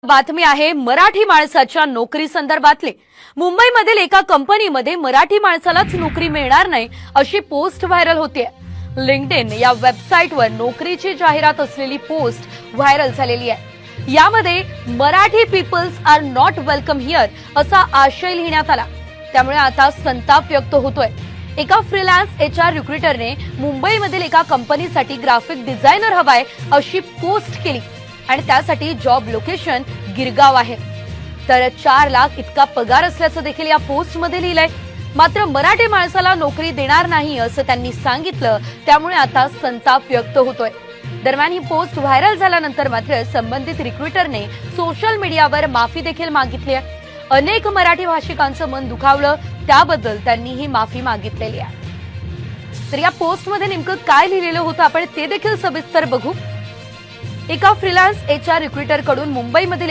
बातमी आहे मराठी माणसाच्या नोकरी संदर्भातली। मुंबईमधील एका कंपनीमध्ये मराठी माणसालाच नोकरी मिळणार नाही अशी पोस्ट व्हायरल होतीये। लिंक्डइन या वेबसाईटवर नोकरीची जाहिरात असलेली पोस्ट व्हायरल झालेली आहे। यामध्ये Marathi peoples are not welcome here असा आशय लिहिण्यात आला। त्यामुळे आता संताप व्यक्त होतोय। एका फ्रीलान्स एचआर रिक्रुटरने मुंबईमधील एका कंपनीसाठी ग्राफिक डिझायनर हवाय अशी पोस्ट केली आणि त्यासाठी जॉब लोकेशन गिरगाव आहे। तर 4 लाख इतका पगार असल्याचं देखील या पोस्ट मध्ये लिहिलंय। मात्र मराठी माणसाला नोकरी देणार नाही असं त्यांनी सांगितलं। त्यामुळे आता संताप व्यक्त होतोय। दरम्यान ही पोस्ट व्हायरल झाल्यानंतर मात्र संबंधित रिक्रुटरने सोशल मीडियावर माफी देखील मागितली आहे। अनेक मराठी भाषिकांचं मन दुखावलं, त्याबद्दल त्यांनी ही माफी मागितलेली आहे। तर या पोस्ट मध्ये नेमकं काय लिहिलेलं होतं आपण ते देखील सविस्तर बघू। एका फ्रीलान्स एचआर रिक्रुटर कडून मुंबईमधील